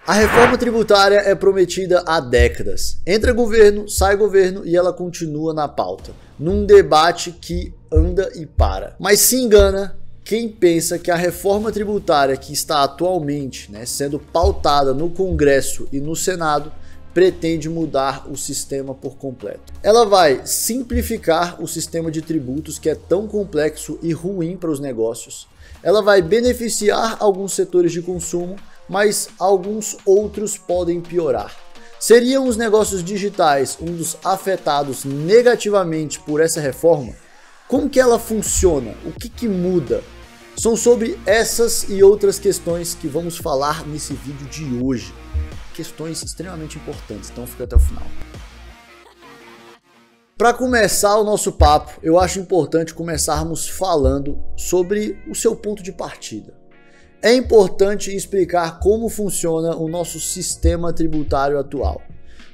A reforma tributária é prometida há décadas. Entra governo, sai governo e ela continua na pauta, num debate que anda e para. Mas se engana quem pensa que a reforma tributária que está atualmente, sendo pautada no Congresso e no Senado pretende mudar o sistema por completo. Ela vai simplificar o sistema de tributos que é tão complexo e ruim para os negócios. Ela vai beneficiar alguns setores de consumo, mas alguns outros podem piorar. Seriam os negócios digitais um dos afetados negativamente por essa reforma? Como que ela funciona? O que muda? São sobre essas e outras questões que vamos falar nesse vídeo de hoje. Questões extremamente importantes, então fica até o final. Para começar o nosso papo, eu acho importante começarmos falando sobre o seu ponto de partida. É importante explicar como funciona o nosso sistema tributário atual.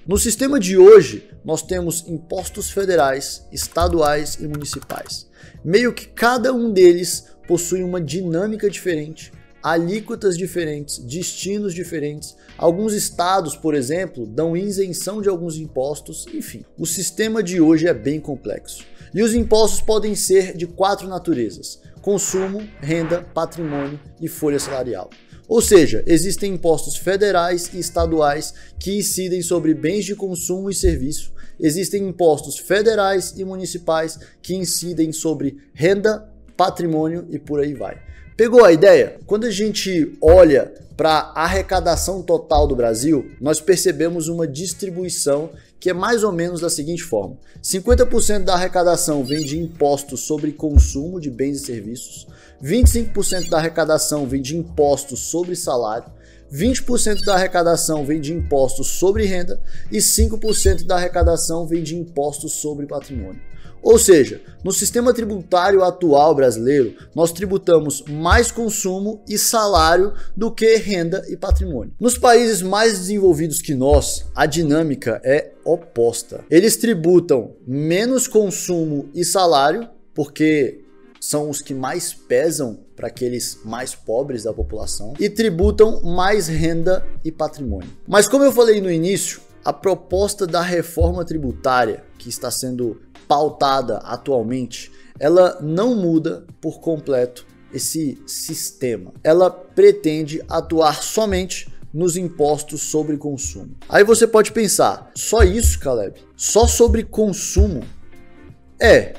No sistema de hoje, nós temos impostos federais, estaduais e municipais. Meio que cada um deles possui uma dinâmica diferente, alíquotas diferentes, destinos diferentes. Alguns estados, por exemplo, dão isenção de alguns impostos, enfim. O sistema de hoje é bem complexo. E os impostos podem ser de 4 naturezas: consumo, renda, patrimônio e folha salarial. Ou seja, existem impostos federais e estaduais que incidem sobre bens de consumo e serviço. Existem impostos federais e municipais que incidem sobre renda, patrimônio e por aí vai. Pegou a ideia? Quando a gente olha para a arrecadação total do Brasil, nós percebemos uma distribuição que é mais ou menos da seguinte forma: 50% da arrecadação vem de impostos sobre consumo de bens e serviços, 25% da arrecadação vem de impostos sobre salário, 20% da arrecadação vem de impostos sobre renda e 5% da arrecadação vem de impostos sobre patrimônio. Ou seja, no sistema tributário atual brasileiro, nós tributamos mais consumo e salário do que renda e patrimônio. Nos países mais desenvolvidos que nós, a dinâmica é oposta. Eles tributam menos consumo e salário, porque são os que mais pesam para aqueles mais pobres da população, e tributam mais renda e patrimônio. Mas como eu falei no início, a proposta da reforma tributária que está sendo pautada atualmente, ela não muda por completo esse sistema. Ela pretende atuar somente nos impostos sobre consumo. Aí você pode pensar, só isso, Caleb? Só sobre consumo?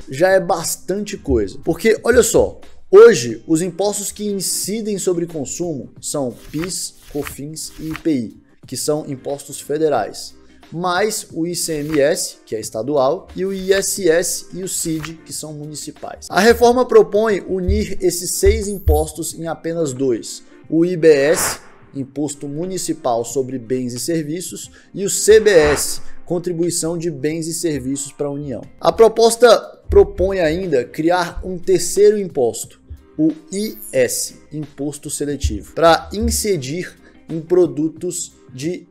Já é bastante coisa. Porque, olha só, hoje os impostos que incidem sobre consumo são PIS, COFINS e IPI, que são impostos federais, mais o ICMS, que é estadual, e o ISS e o CID, que são municipais. A reforma propõe unir esses 6 impostos em apenas 2, o IBS, Imposto Municipal sobre Bens e Serviços, e o CBS, Contribuição de Bens e Serviços para a União. A proposta propõe ainda criar um terceiro imposto, o IS, Imposto Seletivo, para incidir em produtos de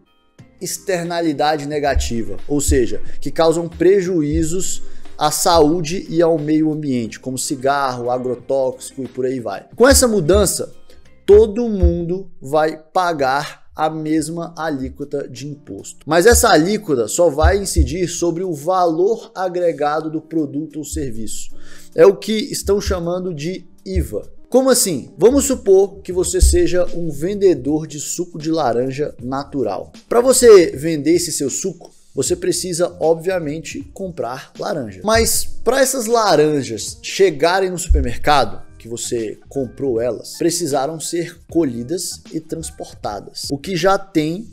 externalidade negativa, ou seja, que causam prejuízos à saúde e ao meio ambiente, como cigarro, agrotóxico e por aí vai. Com essa mudança, todo mundo vai pagar a mesma alíquota de imposto. Mas essa alíquota só vai incidir sobre o valor agregado do produto ou serviço. É o que estão chamando de IVA. Como assim? Vamos supor que você seja um vendedor de suco de laranja natural. Para você vender esse seu suco, você precisa, obviamente, comprar laranja. Mas para essas laranjas chegarem no supermercado, que você comprou elas, precisaram ser colhidas e transportadas, o que já tem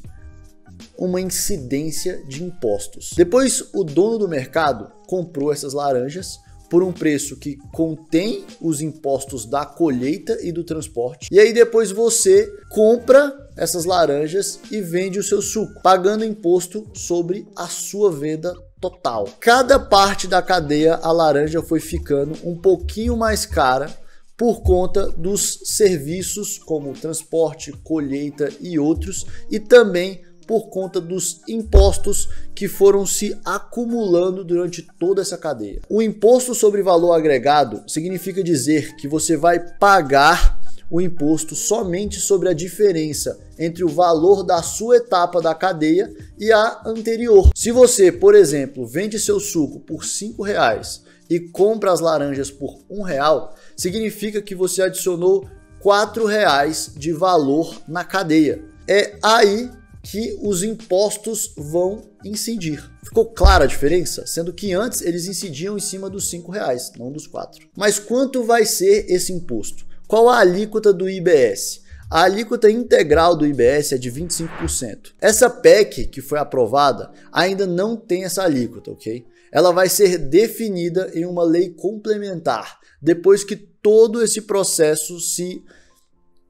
uma incidência de impostos. Depois, o dono do mercado comprou essas laranjas por um preço que contém os impostos da colheita e do transporte. E aí depois você compra essas laranjas e vende o seu suco, pagando imposto sobre a sua venda total. Cada parte da cadeia, a laranja foi ficando um pouquinho mais cara por conta dos serviços como transporte, colheita e outros, e também por conta dos impostos que foram se acumulando durante toda essa cadeia. O imposto sobre valor agregado significa dizer que você vai pagar o imposto somente sobre a diferença entre o valor da sua etapa da cadeia e a anterior. Se você, por exemplo, vende seu suco por R$5 e compra as laranjas por R$1, significa que você adicionou R$4 de valor na cadeia. É aí que os impostos vão incidir. Ficou clara a diferença? Sendo que antes eles incidiam em cima dos R$5, não dos 4. Mas quanto vai ser esse imposto? Qual a alíquota do IBS? A alíquota integral do IBS é de 25%. Essa PEC que foi aprovada ainda não tem essa alíquota, ok? Ela vai ser definida em uma lei complementar, depois que todo esse processo se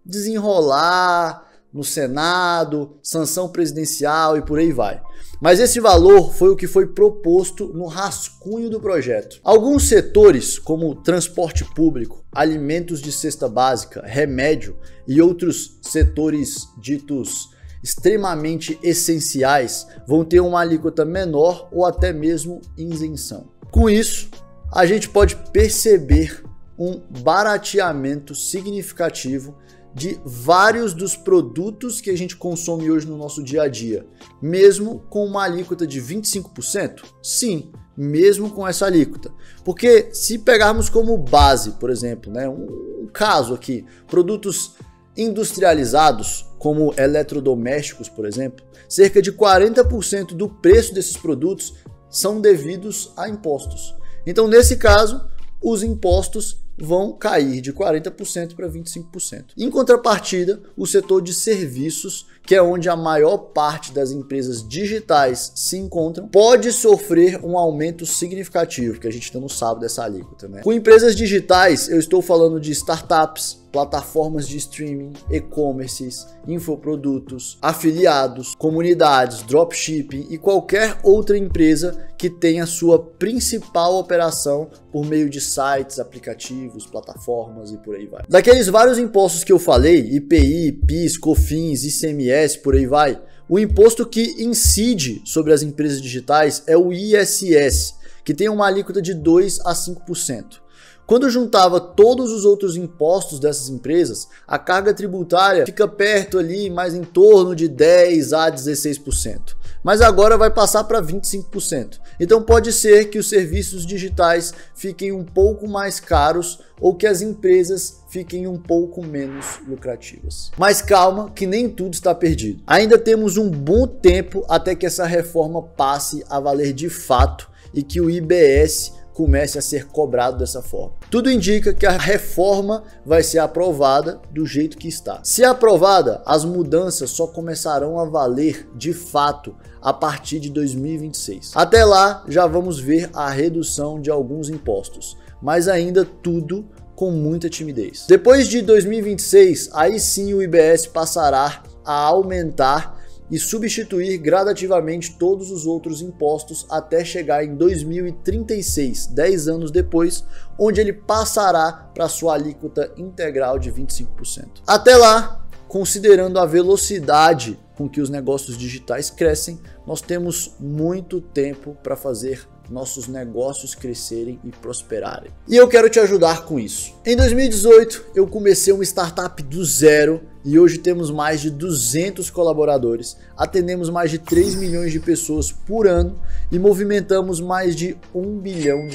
desenrolar no Senado, sanção presidencial e por aí vai. Mas esse valor foi o que foi proposto no rascunho do projeto. Alguns setores, como transporte público, alimentos de cesta básica, remédio e outros setores ditos extremamente essenciais, vão ter uma alíquota menor ou até mesmo isenção. Com isso, a gente pode perceber um barateamento significativo de vários dos produtos que a gente consome hoje no nosso dia a dia, mesmo com uma alíquota de 25%? Sim, mesmo com essa alíquota. Porque se pegarmos como base, por exemplo, um caso aqui, produtos industrializados, como eletrodomésticos, por exemplo, cerca de 40% do preço desses produtos são devidos a impostos. Então, nesse caso, os impostos vão cair de 40% para 25%. Em contrapartida, o setor de serviços, que é onde a maior parte das empresas digitais se encontram, pode sofrer um aumento significativo, que a gente ainda não sabe dessa alíquota, né? Com empresas digitais, eu estou falando de startups, plataformas de streaming, e-commerces, infoprodutos, afiliados, comunidades, dropshipping e qualquer outra empresa que tenha sua principal operação por meio de sites, aplicativos, plataformas e por aí vai. Daqueles vários impostos que eu falei, IPI, PIS, COFINS, ICMS, por aí vai, o imposto que incide sobre as empresas digitais é o ISS, que tem uma alíquota de 2 a 5%. Quando juntava todos os outros impostos dessas empresas, a carga tributária fica perto ali, mais em torno de 10 a 16%. Mas agora vai passar para 25%. Então pode ser que os serviços digitais fiquem um pouco mais caros ou que as empresas fiquem um pouco menos lucrativas. Mas calma, que nem tudo está perdido. Ainda temos um bom tempo até que essa reforma passe a valer de fato e que o IBS comece a ser cobrado dessa forma. Tudo indica que a reforma vai ser aprovada do jeito que está. Se aprovada, as mudanças só começarão a valer de fato a partir de 2026. Até lá, já vamos ver a redução de alguns impostos, mas ainda tudo com muita timidez. Depois de 2026, aí sim o IBS passará a aumentar e substituir gradativamente todos os outros impostos até chegar em 2036, 10 anos depois, onde ele passará para sua alíquota integral de 25%. Até lá, considerando a velocidade com que os negócios digitais crescem, nós temos muito tempo para fazer nossos negócios crescerem e prosperarem. E eu quero te ajudar com isso. Em 2018, eu comecei uma startup do zero e hoje temos mais de 200 colaboradores, atendemos mais de 3 milhões de pessoas por ano e movimentamos mais de R$1 bilhão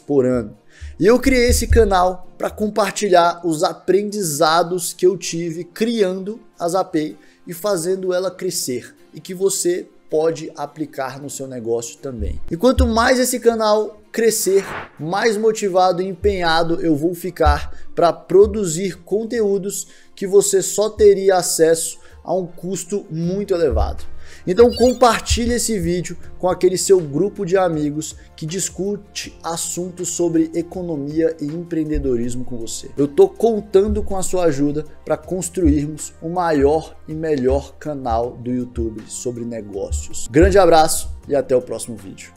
por ano. E eu criei esse canal para compartilhar os aprendizados que eu tive criando a Zapay e fazendo ela crescer e que você pode aplicar no seu negócio também. E quanto mais esse canal crescer, mais motivado e empenhado eu vou ficar para produzir conteúdos que você só teria acesso a um custo muito elevado. Então compartilhe esse vídeo com aquele seu grupo de amigos que discute assuntos sobre economia e empreendedorismo com você. Eu estou contando com a sua ajuda para construirmos o maior e melhor canal do YouTube sobre negócios. Grande abraço e até o próximo vídeo.